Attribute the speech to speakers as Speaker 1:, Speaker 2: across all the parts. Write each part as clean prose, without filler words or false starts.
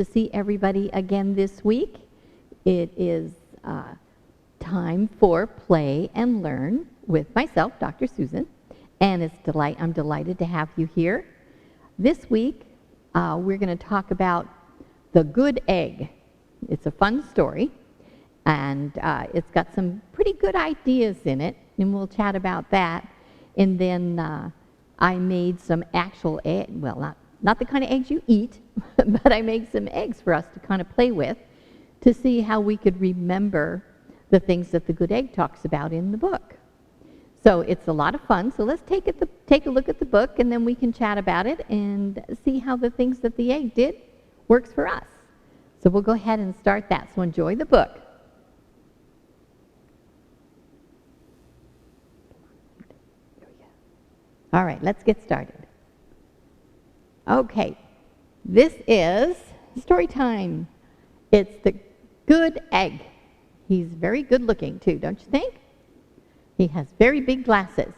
Speaker 1: to see everybody again this week. It is time for Play and Learn with myself, Dr. Susan, and I'm delighted to have you here. This week, we're going to talk about the good egg. It's a fun story, and it's got some pretty good ideas in it, and we'll chat about that. And then I made some actual egg, well, not the kind of eggs you eat, but I made some eggs for us to kind of play with to see how we could remember the things that the good egg talks about in the book. So it's a lot of fun. So let's take a look at the book, and then we can chat about it and see how the things that the egg did works for us. So we'll go ahead and start that. So enjoy the book. All right, let's get started. Okay, this is story time. It's the good egg. He's very good looking too, don't you think? He has very big glasses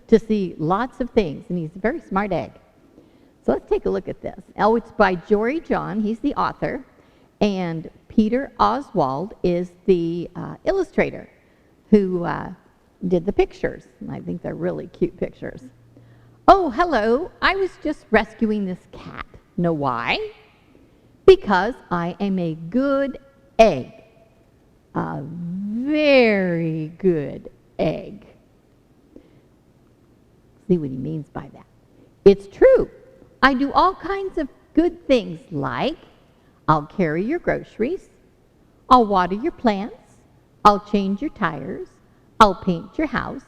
Speaker 1: to see lots of things, and he's a very smart egg. So let's take a look at this. Oh, it's by Jory John. He's the author, and Peter Oswald is the illustrator who did the pictures. And I think they're really cute pictures. Oh, hello. I was just rescuing this cat. Know why? Because I am a good egg. A very good egg. See what he means by that. It's true. I do all kinds of good things, like I'll carry your groceries, I'll water your plants, I'll change your tires, I'll paint your house.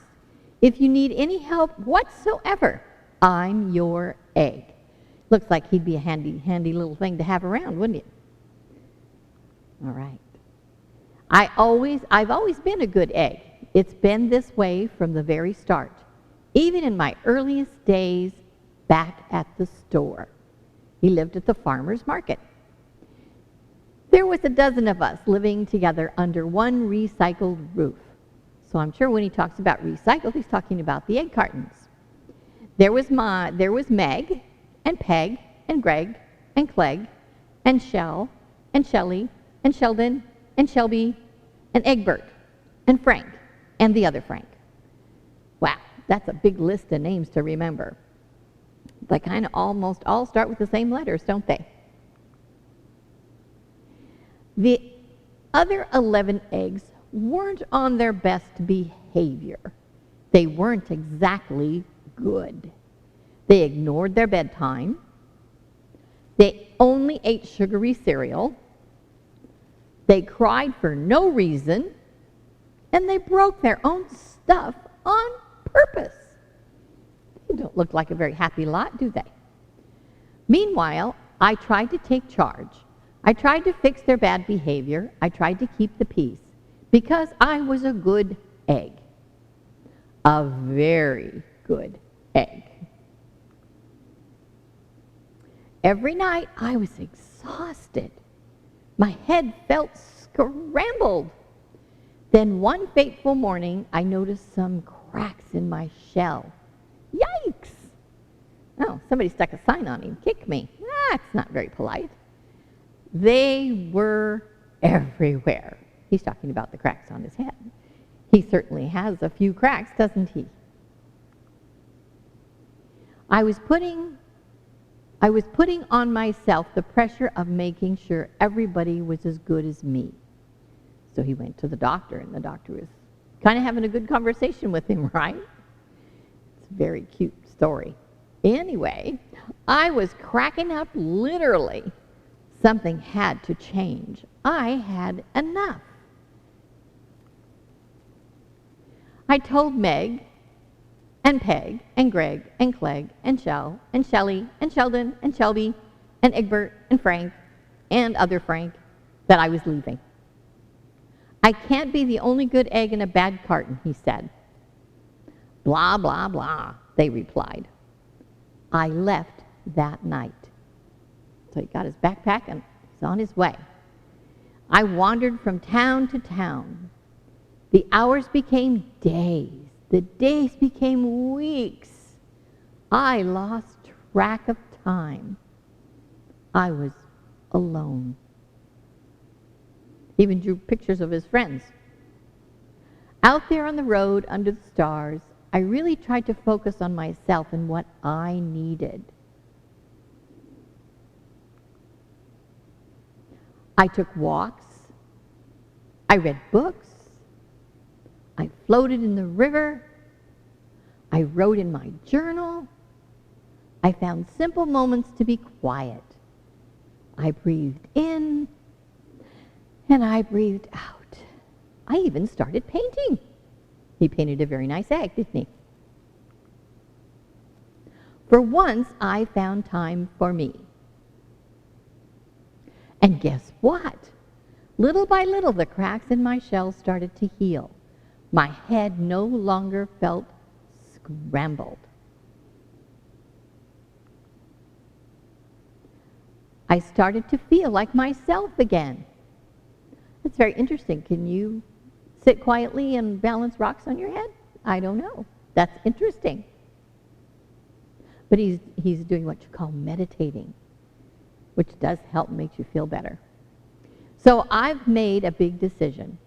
Speaker 1: If you need any help whatsoever, I'm your egg. Looks like he'd be a handy little thing to have around, wouldn't it? All right. I've always been a good egg. It's been this way from the very start, even in my earliest days back at the store. He lived at the farmer's market. There was a dozen of us living together under one recycled roof. So I'm sure when he talks about recycled, he's talking about the egg cartons. There was Meg and Peg and Greg and Clegg and Shell and Shelley and Sheldon and Shelby and Egbert and Frank and the other Frank. Wow, that's a big list of names to remember. They kind of almost all start with the same letters, don't they? The other 11 eggs weren't on their best behavior. They weren't exactly good. They ignored their bedtime. They only ate sugary cereal. They cried for no reason. And they broke their own stuff on purpose. They don't look like a very happy lot, do they? Meanwhile, I tried to take charge. I tried to fix their bad behavior. I tried to keep the peace because I was a good egg. A very good egg. Every night I was exhausted. My head felt scrambled. Then one fateful morning I noticed some cracks in my shell. Yikes! Oh, somebody stuck a sign on him. Kick me. That's not very polite. They were everywhere. He's talking about the cracks on his head. He certainly has a few cracks, doesn't he? I was putting on myself the pressure of making sure everybody was as good as me. So he went to the doctor, and the doctor was kind of having a good conversation with him, right? It's a very cute story. Anyway, I was cracking up literally. Something had to change. I had enough. I told Meg and Peg and Greg and Clegg and Shell and Shelley and Sheldon and Shelby and Egbert and Frank and other Frank that I was leaving. I can't be the only good egg in a bad carton, he said. Blah, blah, blah, they replied. I left that night. So he got his backpack and he's on his way. I wandered from town to town. The hours became days. The days became weeks. I lost track of time. I was alone. He even drew pictures of his friends. Out there on the road under the stars, I really tried to focus on myself and what I needed. I took walks. I read books. I floated in the river. I wrote in my journal. I found simple moments to be quiet. I breathed in and I breathed out. I even started painting. He painted a very nice egg, didn't he? For once, I found time for me. And guess what? Little by little, the cracks in my shell started to heal. My head no longer felt scrambled. I started to feel like myself again. That's very interesting. Can you sit quietly and balance rocks on your head? I don't know. That's interesting. But he's doing what you call meditating, which does help make you feel better. So I've made a big decision.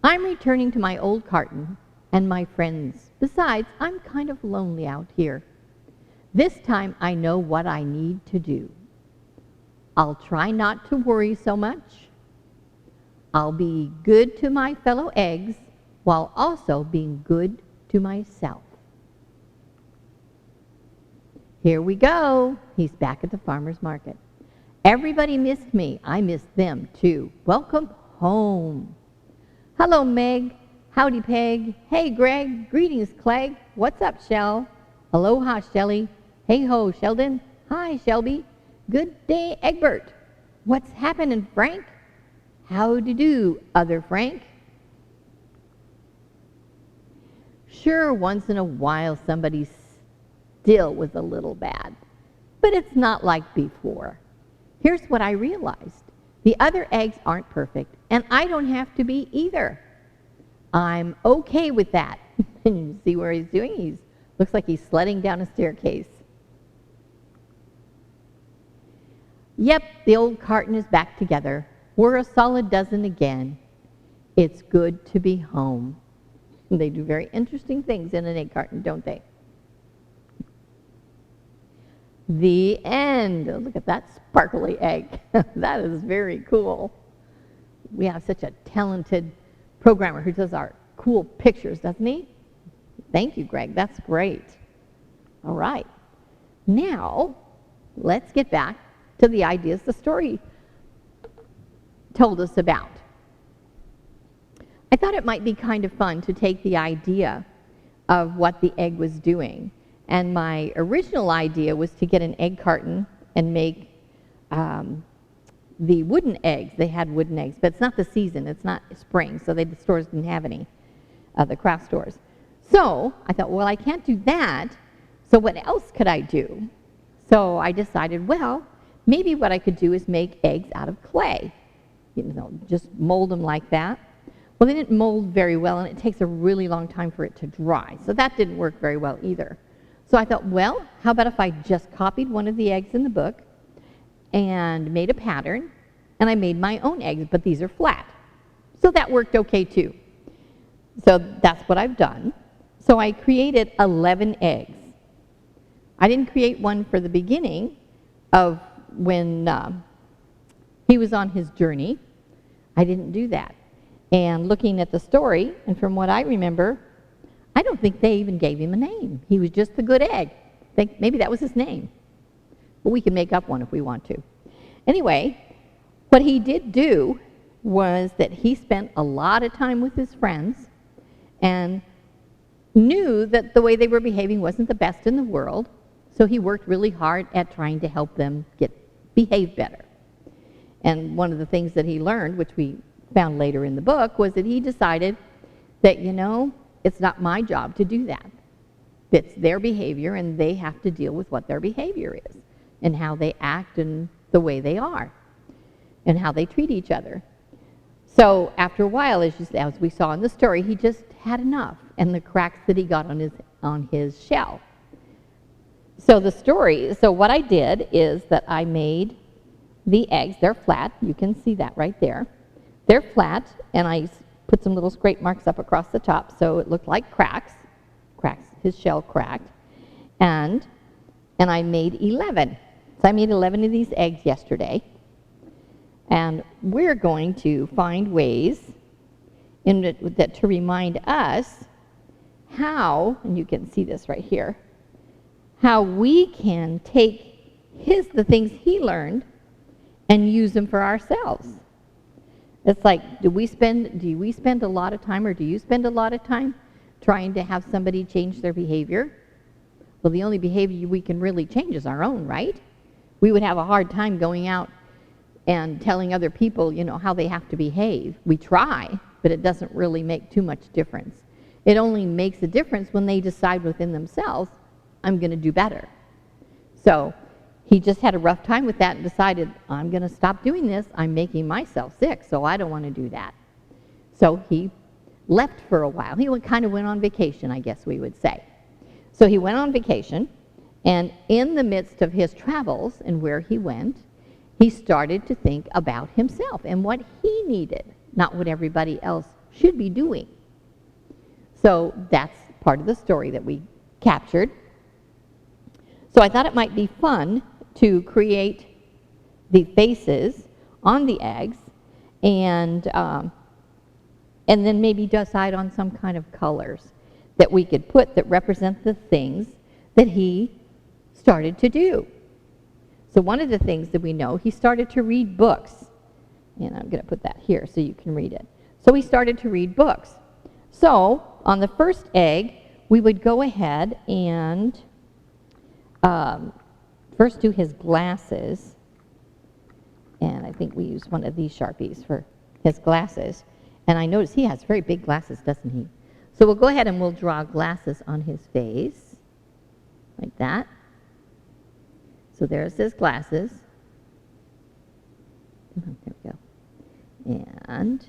Speaker 1: I'm returning to my old carton and my friends. Besides, I'm kind of lonely out here. This time I know what I need to do. I'll try not to worry so much. I'll be good to my fellow eggs while also being good to myself. Here we go. He's back at the farmer's market. Everybody missed me. I missed them too. Welcome home. Hello, Meg. Howdy, Peg. Hey, Greg. Greetings, Clegg. What's up, Shell? Aloha, Shelly. Hey ho, Sheldon. Hi, Shelby. Good day, Egbert. What's happening, Frank? Howdy do, other Frank. Sure, once in a while somebody still was a little bad, but it's not like before. Here's what I realized. The other eggs aren't perfect, and I don't have to be either. I'm okay with that. And you see where he's doing? Looks like he's sledding down a staircase. Yep, the old carton is back together. We're a solid dozen again. It's good to be home. They do very interesting things in an egg carton, don't they? The end. Oh, look at that sparkly egg. That is very cool. We have such a talented programmer who does our cool pictures, doesn't he? Thank you, Greg. That's great. All right. Now, let's get back to the ideas the story told us about. I thought it might be kind of fun to take the idea of what the egg was doing. And my original idea was to get an egg carton and make the wooden eggs. They had wooden eggs, but it's not the season. It's not spring, so the stores didn't have any, the craft stores. So I thought, well, I can't do that, so what else could I do? So I decided, well, maybe what I could do is make eggs out of clay. You know, just mold them like that. Well, they didn't mold very well, and it takes a really long time for it to dry. So that didn't work very well either. So I thought, well, how about if I just copied one of the eggs in the book and made a pattern, and I made my own eggs, but these are flat. So that worked okay too. So that's what I've done. So I created 11 eggs. I didn't create one for the beginning of when he was on his journey. I didn't do that. And looking at the story, and from what I remember, I don't think they even gave him a name. He was just the good egg. I think maybe that was his name. But we can make up one if we want to. Anyway, what he did do was that he spent a lot of time with his friends and knew that the way they were behaving wasn't the best in the world, so he worked really hard at trying to help them behave better. And one of the things that he learned, which we found later in the book, was that he decided that, you know, it's not my job to do that. It's their behavior, and they have to deal with what their behavior is and how they act and the way they are and how they treat each other. So after a while, as we saw in the story, he just had enough, and the cracks that he got on his shell. So what I did is that I made the eggs. They're flat. You can see that right there. They're flat, and I put some little scrape marks up across the top so it looked like cracks. His shell cracked. And I made 11. So I made 11 of these eggs yesterday. And we're going to find ways to remind us how, and you can see this right here, how we can take the things he learned and use them for ourselves. It's like, do we spend a lot of time, or do you spend a lot of time trying to have somebody change their behavior? Well, the only behavior we can really change is our own, right? We would have a hard time going out and telling other people, how they have to behave. We try, but it doesn't really make too much difference. It only makes a difference when they decide within themselves, I'm going to do better. So he just had a rough time with that and decided, I'm going to stop doing this. I'm making myself sick, so I don't want to do that. So he left for a while. He kind of went on vacation, I guess we would say. So he went on vacation, and in the midst of his travels and where he went, he started to think about himself and what he needed, not what everybody else should be doing. So that's part of the story that we captured. So I thought it might be fun to create the faces on the eggs and then maybe decide on some kind of colors that we could put that represent the things that he started to do. So one of the things that we know, he started to read books. And I'm going to put that here so you can read it. So he started to read books. So on the first egg, we would go ahead and first do his glasses. And I think we use one of these Sharpies for his glasses. And I notice he has very big glasses, doesn't he? So we'll go ahead and we'll draw glasses on his face, like that. So there's his glasses. There we go. And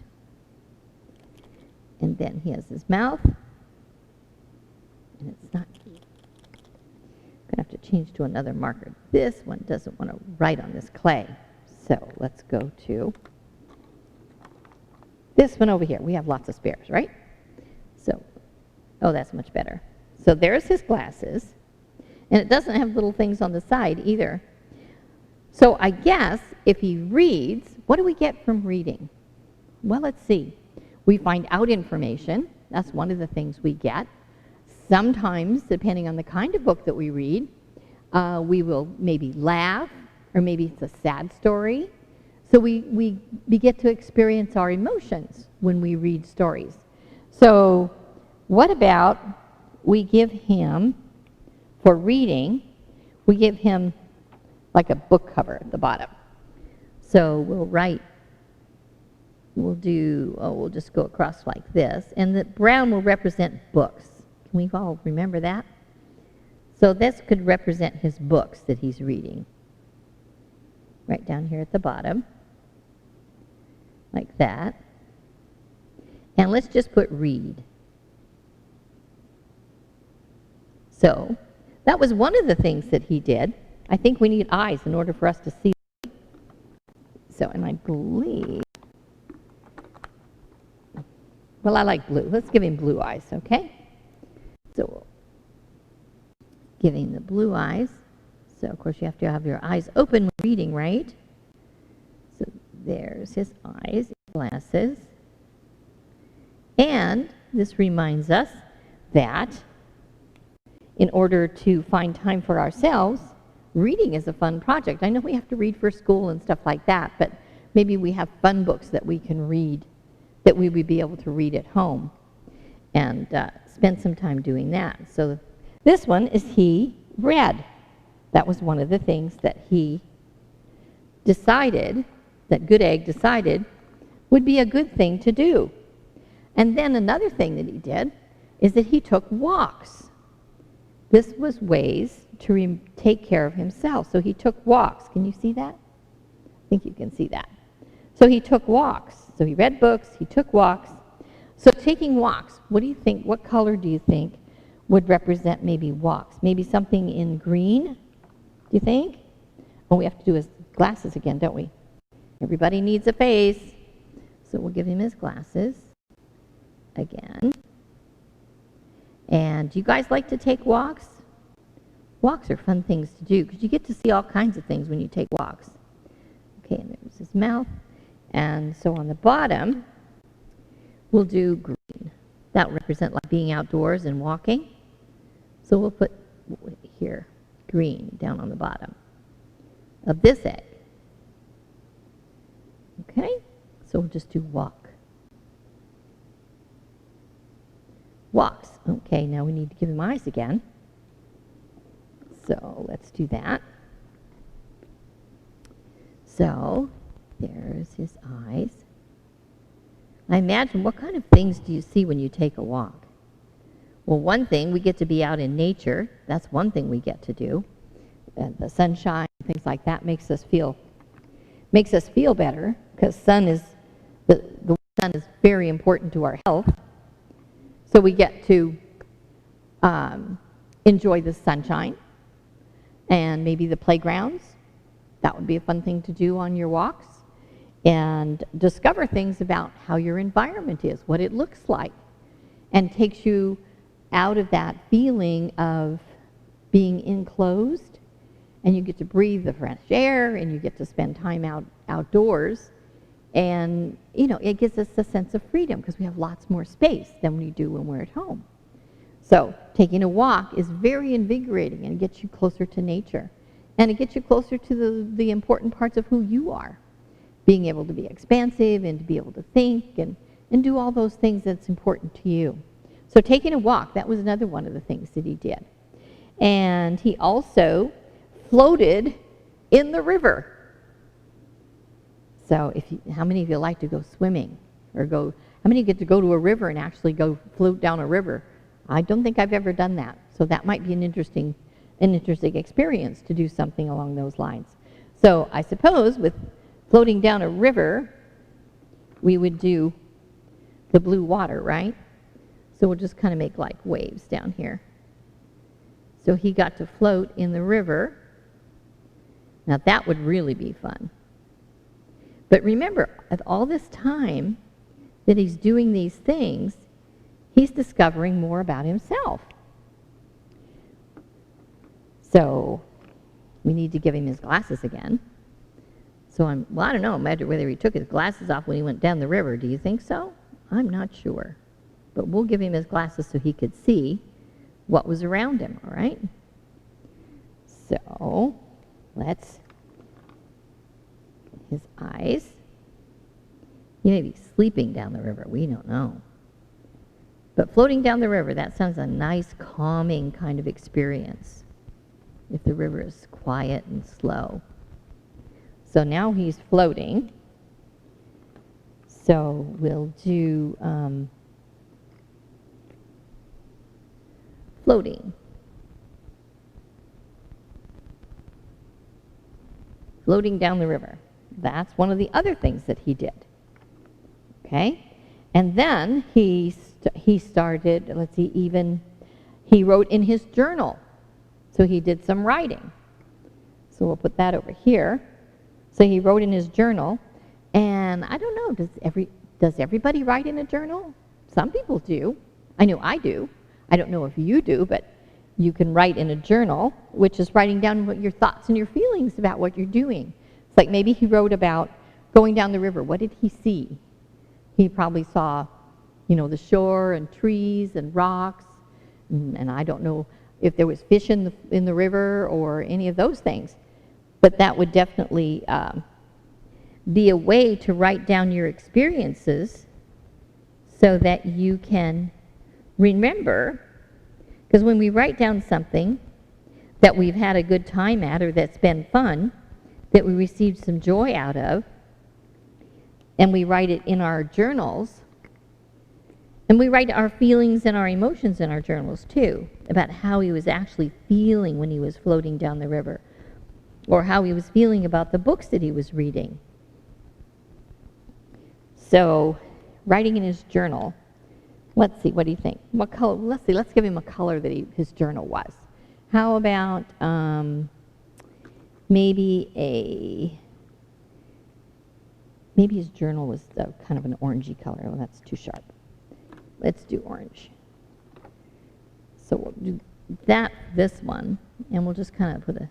Speaker 1: then he has his mouth. And it's not, I'm going to have to change to another marker. This one doesn't want to write on this clay. So let's go to this one over here. We have lots of spares, right? So, oh, that's much better. So there's his glasses. And it doesn't have little things on the side either. So I guess if he reads, what do we get from reading? Well, let's see. We find out information. That's one of the things we get. Sometimes, depending on the kind of book that we read, we will maybe laugh, or maybe it's a sad story. So we get to experience our emotions when we read stories. So what about we give him, for reading, we give him like a book cover at the bottom. So we'll just go across like this. And the brown will represent books. Can we all remember that? So this could represent his books that he's reading. Right down here at the bottom. Like that. And let's just put read. So that was one of the things that he did. I think we need eyes in order for us to see. So, and I believe, well, I like blue. Let's give him blue eyes, okay? So, giving the blue eyes. So, of course, you have to have your eyes open when reading, right? So, there's his eyes, glasses. And this reminds us that in order to find time for ourselves, reading is a fun project. I know we have to read for school and stuff like that, but maybe we have fun books that we can read, that we would be able to read at home and spend some time doing that. So this one is he read. That was one of the things that he decided, that Good Egg decided, would be a good thing to do. And then another thing that he did is that he took walks. This was ways to take care of himself. So he took walks. Can you see that? I think you can see that. So he took walks. So he read books, he took walks. So taking walks, what do you think, what color do you think would represent maybe walks? Maybe something in green, do you think? All we have to do is glasses again, don't we? Everybody needs a face. So we'll give him his glasses again. And do you guys like to take walks? Walks are fun things to do because you get to see all kinds of things when you take walks. Okay, and there's his mouth. And so on the bottom, we'll do green. That will represent like being outdoors and walking. So we'll put here, green, down on the bottom of this egg. Okay, so we'll just do walk. Walks. Okay, now we need to give him eyes again. So let's do that. So there's his eyes. I imagine, what kind of things do you see when you take a walk? Well, one thing, we get to be out in nature. That's one thing we get to do. And the sunshine, things like that makes us feel better because the sun is very important to our health. So we get to enjoy the sunshine and maybe the playgrounds. That would be a fun thing to do on your walks. And discover things about how your environment is, what it looks like, and takes you out of that feeling of being enclosed, and you get to breathe the fresh air, and you get to spend time outdoors, and it gives us a sense of freedom because we have lots more space than we do when we're at home. So taking a walk is very invigorating, and it gets you closer to nature, and it gets you closer to the important parts of who you are. Being able to be expansive and to be able to think and do all those things that's important to you. So taking a walk, that was another one of the things that he did. And he also floated in the river. So how many of you like to go swimming? How many get to go to a river and actually go float down a river? I don't think I've ever done that. So that might be an interesting experience to do something along those lines. So I suppose with floating down a river, we would do the blue water, right? So we'll just kind of make like waves down here. So he got to float in the river. Now that would really be fun. But remember, at all this time that he's doing these things, he's discovering more about himself. So we need to give him his glasses again. So I don't know, imagine whether he took his glasses off when he went down the river. Do you think so? I'm not sure. But we'll give him his glasses so he could see what was around him, all right? So let's, his eyes. He may be sleeping down the river, we don't know. But floating down the river, that sounds a nice, calming kind of experience if the river is quiet and slow. So now he's floating. So we'll do floating. Floating down the river. That's one of the other things that he did. Okay? And then he started, let's see, he wrote in his journal. So he did some writing. So we'll put that over here. So he wrote in his journal, and I don't know, does everybody write in a journal? Some people do. I know I do. I don't know if you do, but you can write in a journal, which is writing down what your thoughts and your feelings about what you're doing. It's like maybe he wrote about going down the river. What did he see? He probably saw, the shore and trees and rocks, and I don't know if there was fish in the river or any of those things. But that would definitely be a way to write down your experiences so that you can remember. Because when we write down something that we've had a good time at or that's been fun, that we received some joy out of, and we write it in our journals, and we write our feelings and our emotions in our journals too, about how he was actually feeling when he was floating down the river, or how he was feeling about the books that he was reading. So, writing in his journal. Let's see, what do you think? What color? Let's give him a color that his journal was. How about maybe a maybe his journal was kind of an orangey color. Oh, that's too sharp. Let's do orange. So we'll do that, this one, and we'll just kind of put a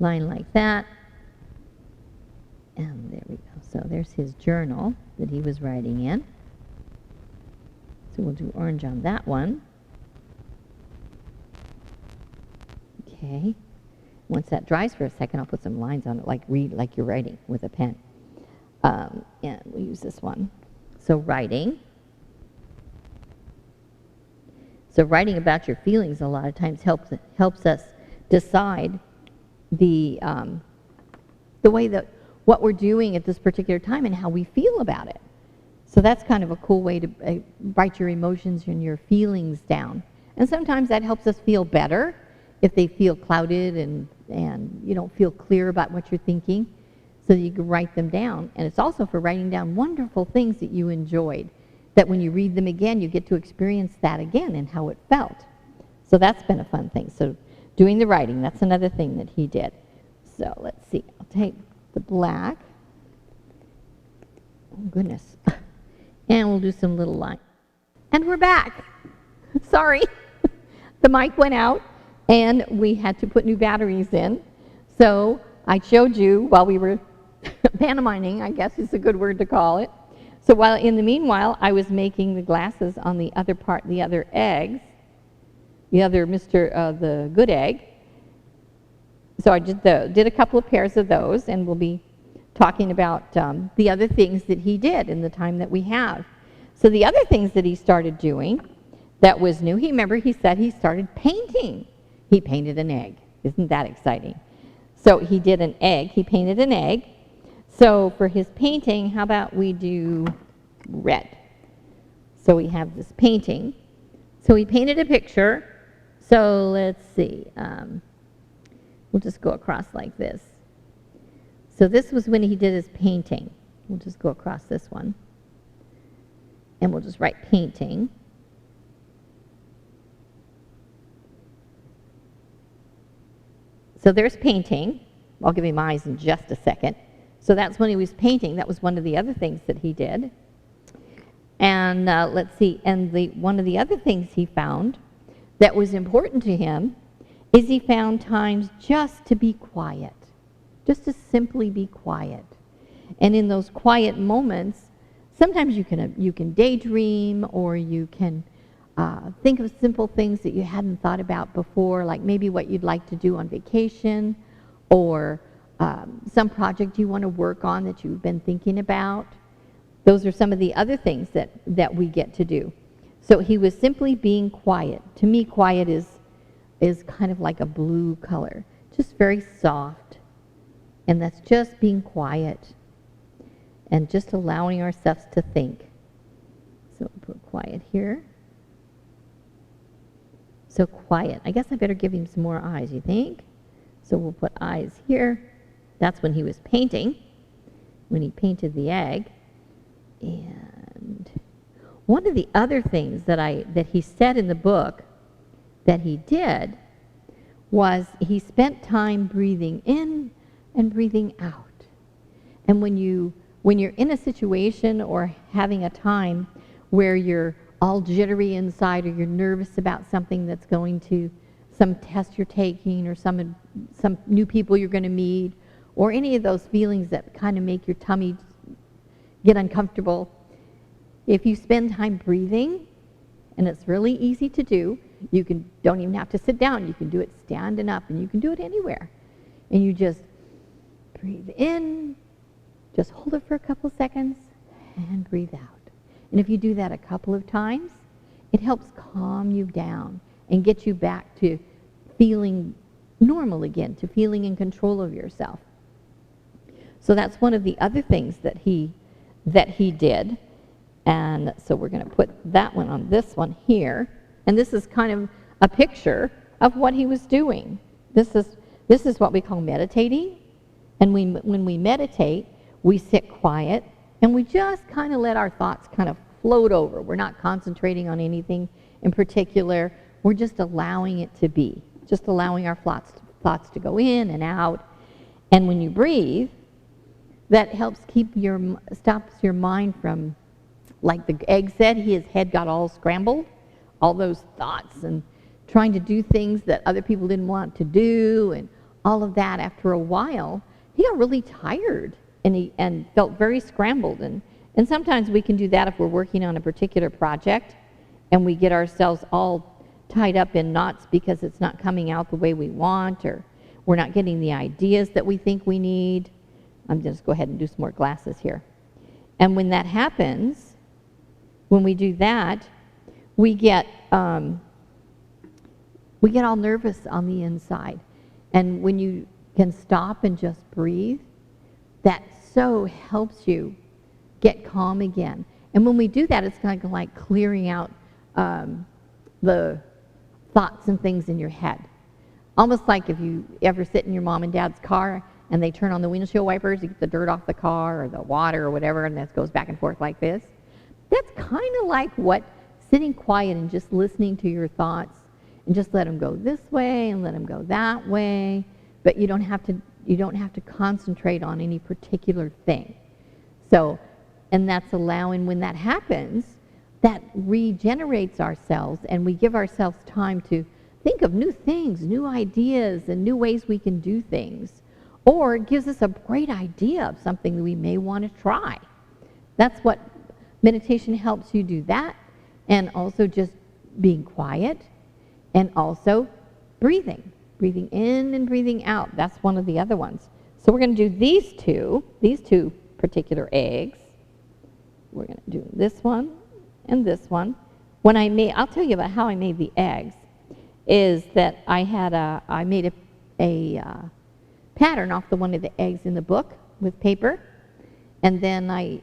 Speaker 1: line like that. And there we go. So there's his journal that he was writing in. So we'll do orange on that one. Okay. Once that dries for a second, I'll put some lines on it, like read like you're writing with a pen. And we'll use this one. So writing. So writing about your feelings a lot of times helps us decide the way that what we're doing at this particular time and how we feel about it. So that's kind of a cool way to write your emotions and your feelings down. And sometimes that helps us feel better if they feel clouded and you don't feel clear about what you're thinking, so that you can write them down. And it's also for writing down wonderful things that you enjoyed, that when you read them again, you get to experience that again and how it felt. So that's been a fun thing. So doing the writing, that's another thing that he did. So let's see, I'll take the black. Oh, goodness. And we'll do some little lines. And we're back. Sorry. The mic went out, and we had to put new batteries in. So I showed you while we were pantomiming, I guess is a good word to call it. So while in the meanwhile, I was making the glasses on the other part, the other eggs, the good egg. So I did a couple of pairs of those, and we'll be talking about the other things that he did in the time that we have. So the other things that he started doing that was new, he said he started painting. He painted an egg. Isn't that exciting? So he did an egg. He painted an egg. So for his painting, how about we do red? So we have this painting. So he painted a picture. So let's see. We'll just go across like this. So this was when he did his painting. We'll just go across this one. And we'll just write painting. So there's painting. I'll give him eyes in just a second. So that's when he was painting. That was one of the other things that he did. And let's see. And one of the other things he found that was important to him is he found times just to be quiet. Just to simply be quiet. And in those quiet moments, sometimes you can daydream, or you can think of simple things that you hadn't thought about before, like maybe what you'd like to do on vacation, or some project you want to work on that you've been thinking about. Those are some of the other things that we get to do. So he was simply being quiet. To me, quiet is kind of like a blue color, just very soft. And that's just being quiet and just allowing ourselves to think. So we'll put quiet here. So quiet. I guess I better give him some more eyes, you think? So we'll put eyes here. That's when he was painting, when he painted the egg. And one of the other things that he said in the book that he did was he spent time breathing in and breathing out. And when you're in a situation or having a time where you're all jittery inside, or you're nervous about something that's going to, some test you're taking, or some new people you're going to meet, or any of those feelings that kind of make your tummy get uncomfortable, if you spend time breathing, and it's really easy to do, don't even have to sit down. You can do it standing up, and you can do it anywhere. And you just breathe in, just hold it for a couple seconds, and breathe out. And if you do that a couple of times, it helps calm you down and get you back to feeling normal again, to feeling in control of yourself. So that's one of the other things that he did. And so we're going to put that one on this one here. And this is kind of a picture of what he was doing. This is what we call meditating. And when we meditate, we sit quiet, and we just kind of let our thoughts kind of float over. We're not concentrating on anything in particular. We're just allowing it to be, just allowing our thoughts to go in and out. And when you breathe, that helps stops your mind from, like the egg said, his head got all scrambled, all those thoughts and trying to do things that other people didn't want to do and all of that. After a while, he got really tired and felt very scrambled. And sometimes we can do that if we're working on a particular project and we get ourselves all tied up in knots because it's not coming out the way we want, or we're not getting the ideas that we think we need. I'm just go ahead and do some more glasses here. And when that happens, when we do that, we get all nervous on the inside. And when you can stop and just breathe, that so helps you get calm again. And when we do that, it's kind of like clearing out the thoughts and things in your head. Almost like if you ever sit in your mom and dad's car and they turn on the windshield wipers to get the dirt off the car or the water or whatever, and that goes back and forth like this. That's kind of like what sitting quiet and just listening to your thoughts and just let them go this way and let them go that way. But you don't have to concentrate on any particular thing. So, and that's allowing, when that happens, that regenerates ourselves and we give ourselves time to think of new things, new ideas, and new ways we can do things. Or it gives us a great idea of something that we may want to try. That's what meditation helps you do, that, and also just being quiet, and also breathing in and breathing out. That's one of the other ones. So we're going to do these two particular eggs. We're going to do this one and this one. I'll tell you about how I made the eggs, is that I made a pattern off one of the eggs in the book with paper, and then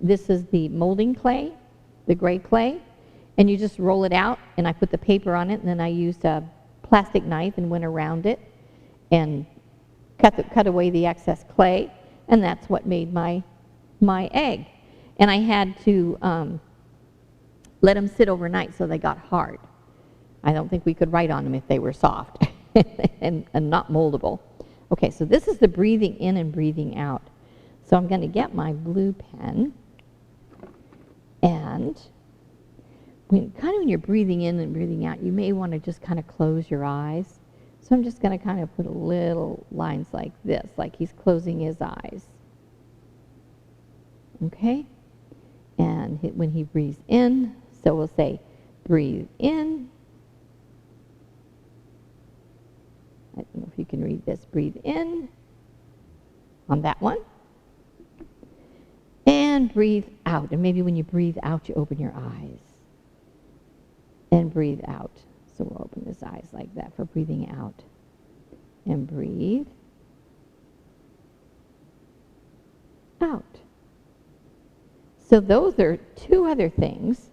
Speaker 1: this is the molding clay, the gray clay, and you just roll it out, and I put the paper on it, and then I used a plastic knife and went around it and cut away the excess clay, and that's what made my egg. And I had to let them sit overnight so they got hard. I don't think we could write on them if they were soft and not moldable. Okay, so this is the breathing in and breathing out. So I'm going to get my blue pen, and when you're breathing in and breathing out, you may want to just kind of close your eyes. So I'm just going to kind of put little lines like this, like he's closing his eyes. Okay? And when he breathes in, so we'll say, breathe in. I don't know if you can read this. Breathe in on that one. And breathe out. And maybe when you breathe out, you open your eyes. And breathe out. So we'll open his eyes like that for breathing out. And breathe out. So those are two other things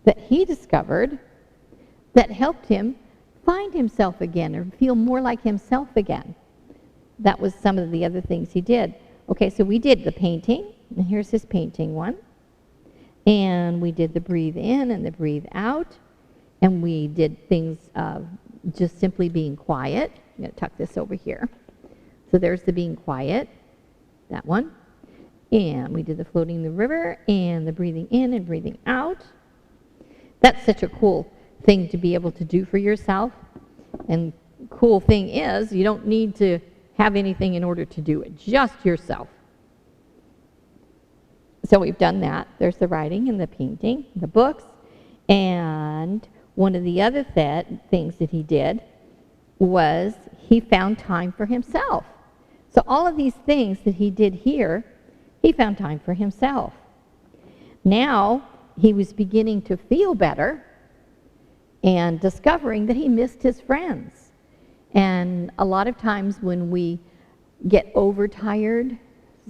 Speaker 1: that he discovered that helped him find himself again or feel more like himself again. That was some of the other things he did. Okay, so we did the painting, and here's his painting one. And we did the breathe in and the breathe out. And we did things just simply being quiet. I'm going to tuck this over here. So there's the being quiet, that one. And we did the floating in the river and the breathing in and breathing out. That's such a cool thing to be able to do for yourself. And cool thing is, you don't need to have anything in order to do it, just yourself. So we've done that. There's the writing and the painting, the books. And one of the other things that he did was he found time for himself. So all of these things that he did here, he found time for himself. Now he was beginning to feel better and discovering that he missed his friends. And a lot of times when we get overtired,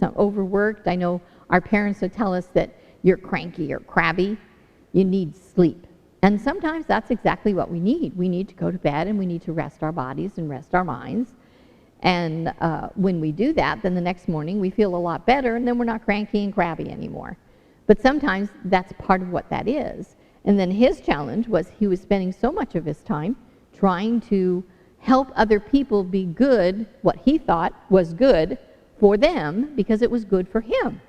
Speaker 1: overworked, I know our parents would tell us that you're cranky or crabby, you need sleep. And sometimes that's exactly what we need. We need to go to bed and we need to rest our bodies and rest our minds. And when we do that, then the next morning we feel a lot better, and then we're not cranky and crabby anymore. But sometimes that's part of what that is. And then his challenge was he was spending so much of his time trying to help other people be good, what he thought was good for them because it was good for him.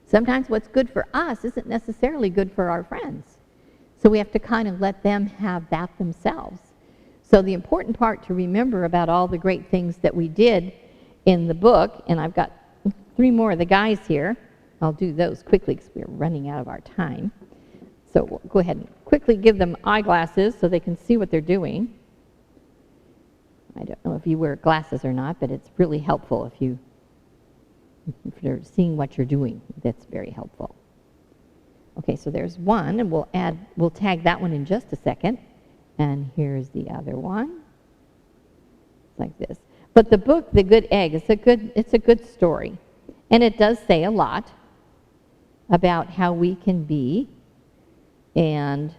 Speaker 1: Sometimes what's good for us isn't necessarily good for our friends. So we have to kind of let them have that themselves. So the important part to remember about all the great things that we did in the book, and I've got 3 more of the guys here. I'll do those quickly because we're running out of our time. So we'll go ahead and quickly give them eyeglasses so they can see what they're doing. I don't know if you wear glasses or not, but it's really helpful if you're seeing what you're doing. That's very helpful. Okay, so there's one, and we'll tag that one in just a second. And here's the other one. It's like this. But the book, The Good Egg, it's a good story. And it does say a lot about how we can be. And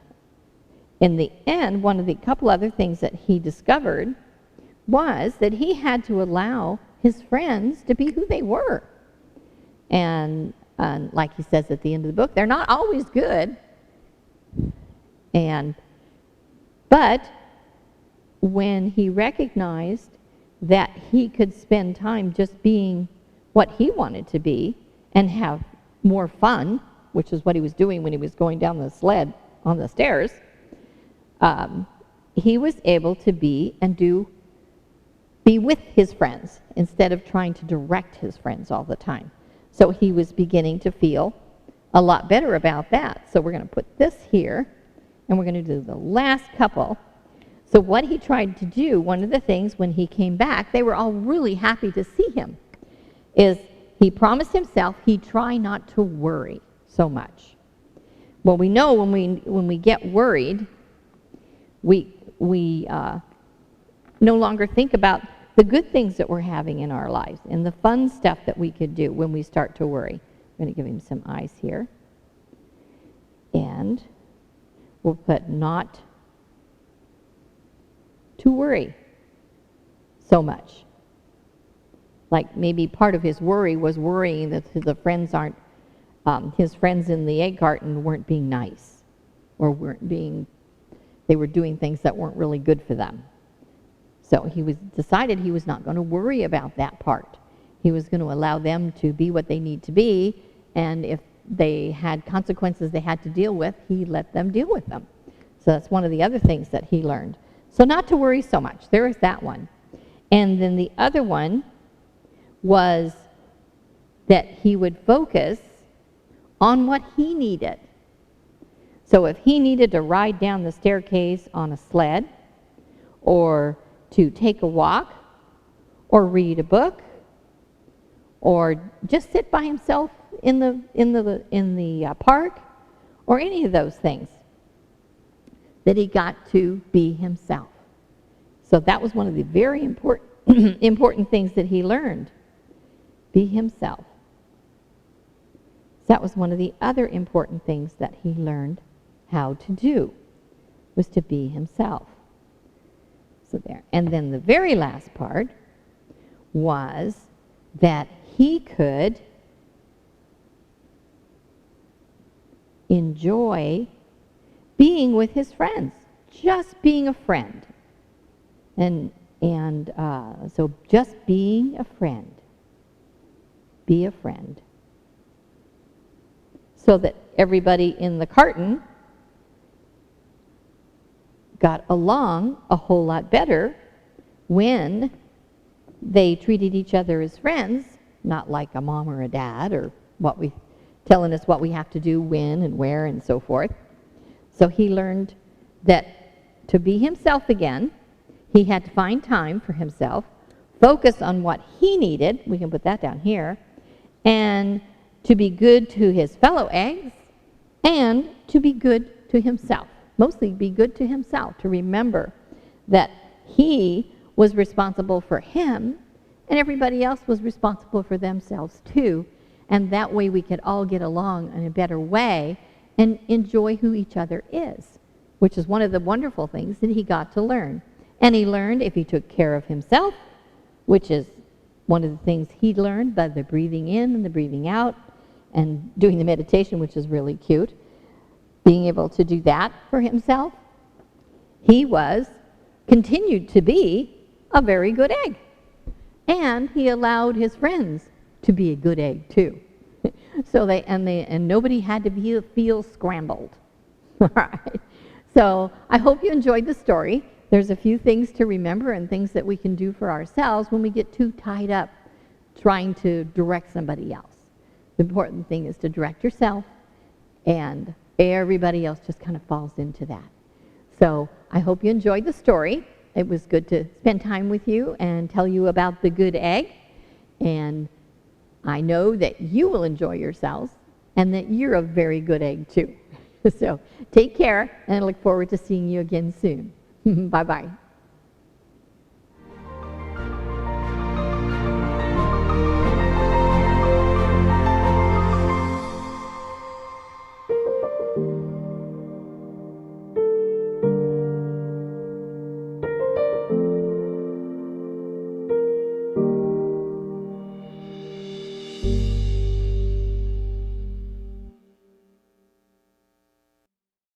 Speaker 1: in the end, one of the couple other things that he discovered was that he had to allow his friends to be who they were. And like he says at the end of the book, they're not always good. But when he recognized that he could spend time just being what he wanted to be and have more fun, which is what he was doing when he was going down the sled on the stairs, he was able to be with his friends instead of trying to direct his friends all the time. So he was beginning to feel a lot better about that. So we're going to put this here, and we're going to do the last couple. So what he tried to do, one of the things when he came back, they were all really happy to see him, is he promised himself he'd try not to worry so much. Well, we know when we get worried, we no longer think about the good things that we're having in our lives and the fun stuff that we could do when we start to worry. I'm going to give him some eyes here. And we'll put not to worry so much. Like maybe part of his worry was worrying that the friends aren't, his friends in the egg carton weren't being nice or they were doing things that weren't really good for them. So he decided he was not going to worry about that part. He was going to allow them to be what they need to be, and if they had consequences they had to deal with, he let them deal with them. So that's one of the other things that he learned. So not to worry so much. There is that one. And then the other one was that he would focus on what he needed. So if he needed to ride down the staircase on a sled, or to take a walk, or read a book, or just sit by himself in the park, or any of those things, that he got to be himself. So that was one of the very important things that he learned. Be himself. That was one of the other important things that he learned how to do, was to be himself. So there. And then the very last part was that he could enjoy being with his friends, just being a friend. So just being a friend. Be a friend. So that everybody in the carton got along a whole lot better when they treated each other as friends, not like a mom or a dad or telling us what we have to do when and where and so forth. So he learned that to be himself again, he had to find time for himself, focus on what he needed, we can put that down here, and to be good to his fellow eggs, and to be good to himself. Mostly be good to himself, to remember that he was responsible for him and everybody else was responsible for themselves too. And that way we could all get along in a better way and enjoy who each other is, which is one of the wonderful things that he got to learn. And he learned if he took care of himself, which is one of the things he learned by the breathing in and the breathing out and doing the meditation, which is really cute. Being able to do that for himself, he continued to be a very good egg. And he allowed his friends to be a good egg too. So and nobody had to feel scrambled. All right. So I hope you enjoyed the story. There's a few things to remember and things that we can do for ourselves when we get too tied up trying to direct somebody else. The important thing is to direct yourself, and everybody else just kind of falls into that. So I hope you enjoyed the story. It was good to spend time with you and tell you about the good egg. And I know that you will enjoy yourselves and that you're a very good egg too. So take care, and I look forward to seeing you again soon. Bye-bye.